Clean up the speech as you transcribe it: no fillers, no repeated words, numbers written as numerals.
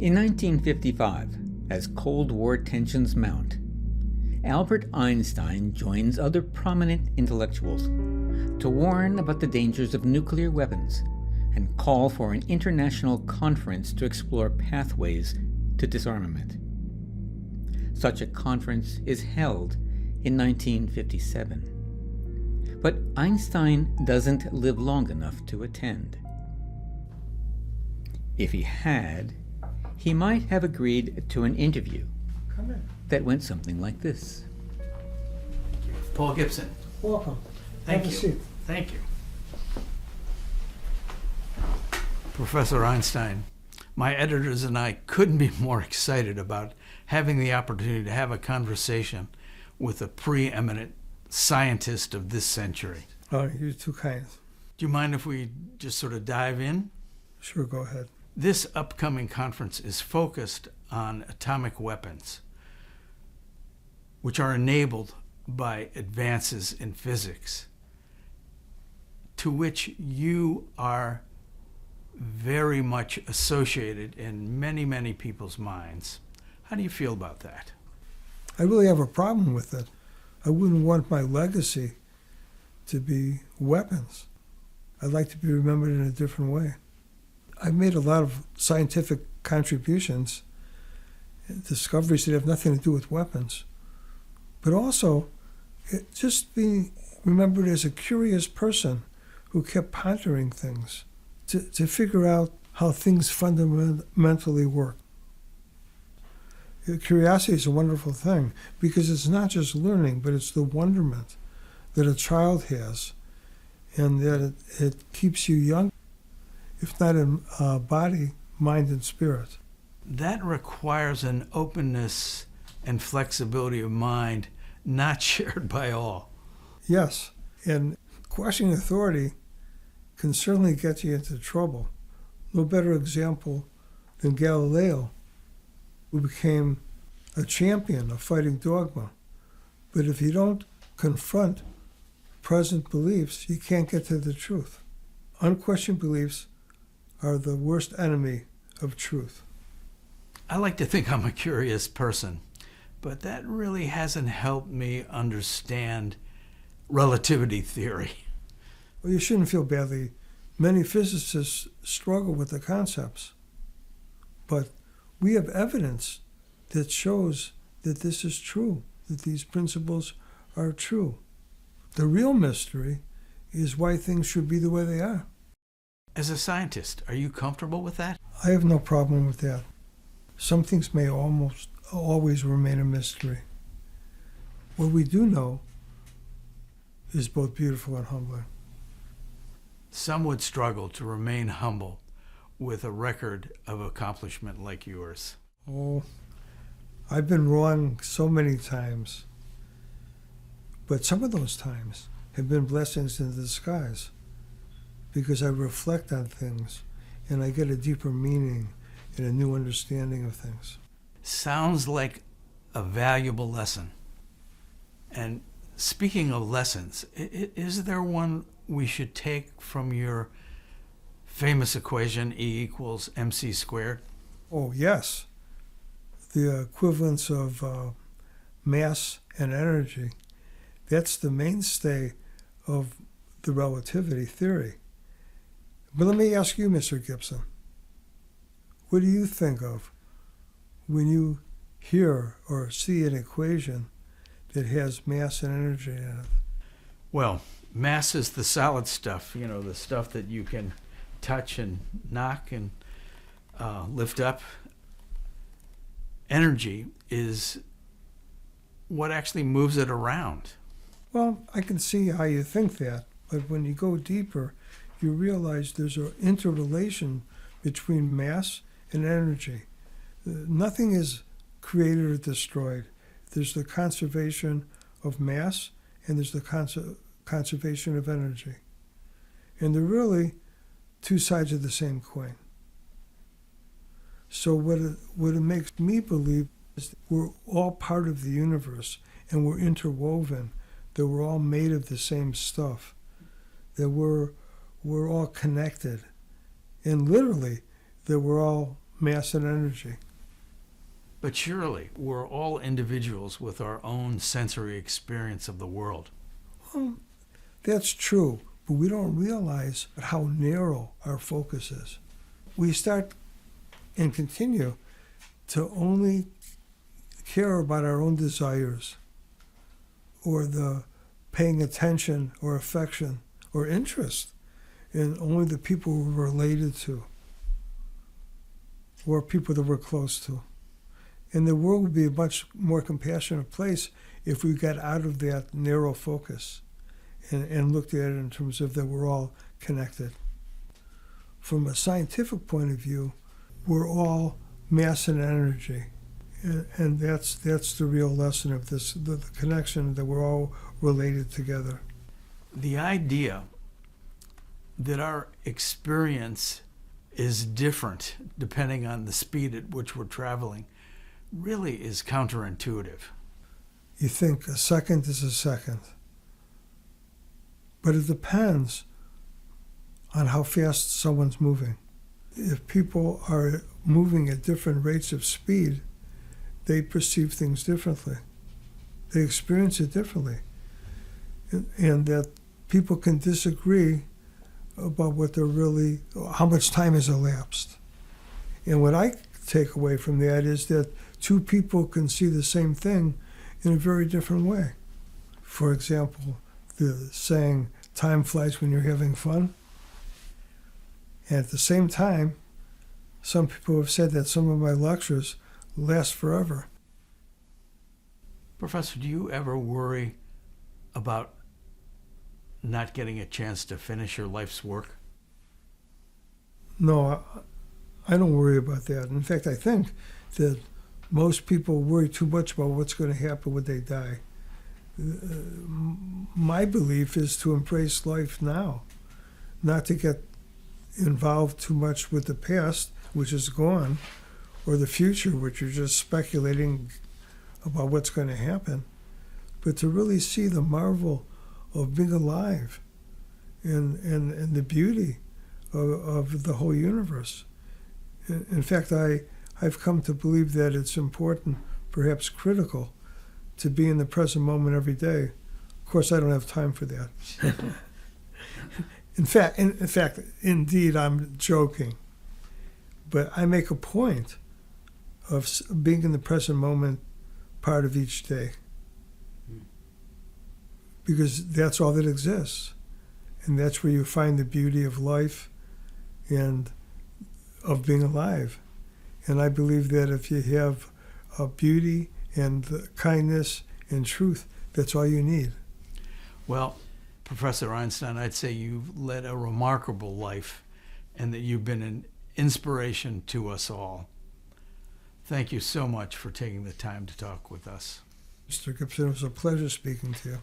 In 1955, as Cold War tensions mount, Albert Einstein joins other prominent intellectuals to warn about the dangers of nuclear weapons and call for an international conference to explore pathways to disarmament. Such a conference is held in 1957. But Einstein doesn't live long enough to attend. If he had, he might have agreed to an interview that went something like this. Paul Gibson. Welcome. Thank Have a you. seat. Thank you. Professor Einstein, my editors and I couldn't be more excited about having the opportunity to have a conversation with a preeminent scientist of this century. Oh, you're too kind. Do you mind if we just sort of dive in? Sure, go ahead. This upcoming conference is focused on atomic weapons, which are enabled by advances in physics, to which you are very much associated in many, many people's minds. How do you feel about that? I really have a problem with it. I wouldn't want my legacy to be weapons. I'd like to be remembered in a different way. I've made a lot of scientific contributions, discoveries that have nothing to do with weapons, but also just being remembered as a curious person who kept pondering things to figure out how things fundamentally work. Curiosity is a wonderful thing because it's not just learning, but it's the wonderment that a child has, and that it keeps you young, if not in body, mind, and spirit. That requires an openness and flexibility of mind not shared by all. Yes, and questioning authority can certainly get you into trouble. No better example than Galileo, who became a champion of fighting dogma. But if you don't confront present beliefs, you can't get to the truth. Unquestioned beliefs are the worst enemy of truth. I like to think I'm a curious person, but that really hasn't helped me understand relativity theory. Well, you shouldn't feel badly. Many physicists struggle with the concepts, but we have evidence that shows that this is true, that these principles are true. The real mystery is why things should be the way they are. As a scientist, are you comfortable with that? I have no problem with that. Some things may almost always remain a mystery. What we do know is both beautiful and humbling. Some would struggle to remain humble with a record of accomplishment like yours. Oh, I've been wrong so many times, but some of those times have been blessings in disguise because I reflect on things and I get a deeper meaning and a new understanding of things. Sounds like a valuable lesson. And speaking of lessons, is there one we should take from your famous equation, E equals mc squared? Oh, yes. The equivalence of mass and energy, that's the mainstay of the relativity theory. But let me ask you, Mr. Gibson, what do you think of when you hear or see an equation that has mass and energy in it? Well, mass is the solid stuff, the stuff that you can touch and knock and lift up. Energy is what actually moves it around. Well, I can see how you think that, but when you go deeper, you realize there's an interrelation between mass and energy. Nothing is created or destroyed. There's the conservation of mass and there's the conservation of energy. And they're really two sides of the same coin. So what it makes me believe is that we're all part of the universe and we're interwoven, that we're all made of the same stuff, that we're all connected, and literally that we're all mass and energy. But surely we're all individuals with our own sensory experience of the world. Well, that's true, but we don't realize how narrow our focus is. We start and continue to only care about our own desires or the paying attention or affection or interest in only the people we're related to or people that we're close to. And the world would be a much more compassionate place if we got out of that narrow focus and looked at it in terms of that we're all connected. From a scientific point of view, we're all mass and energy. And that's the real lesson of this, the connection that we're all related together. The idea that our experience is different depending on the speed at which we're traveling really is counterintuitive. You think a second is a second. But it depends on how fast someone's moving. If people are moving at different rates of speed, they perceive things differently. They experience it differently. And that people can disagree about what they're really, how much time has elapsed. And what I take away from that is that two people can see the same thing in a very different way. For example, the saying, time flies when you're having fun. And at the same time, some people have said that some of my lectures last forever. Professor, do you ever worry about not getting a chance to finish your life's work? No, I don't worry about that. In fact, I think that most people worry too much about what's going to happen when they die. My belief is to embrace life now, not to get involved too much with the past, which is gone, or the future, which you're just speculating about what's going to happen, but to really see the marvel of being alive and the beauty of the whole universe. In fact, I've come to believe that it's important, perhaps critical, to be in the present moment every day. Of course, I don't have time for that. In fact, indeed, I'm joking. But I make a point of being in the present moment part of each day. Because that's all that exists. And that's where you find the beauty of life and of being alive. And I believe that if you have beauty and kindness and truth, that's all you need. Well, Professor Einstein, I'd say you've led a remarkable life and that you've been an inspiration to us all. Thank you so much for taking the time to talk with us. Mr. Gibson, it was a pleasure speaking to you.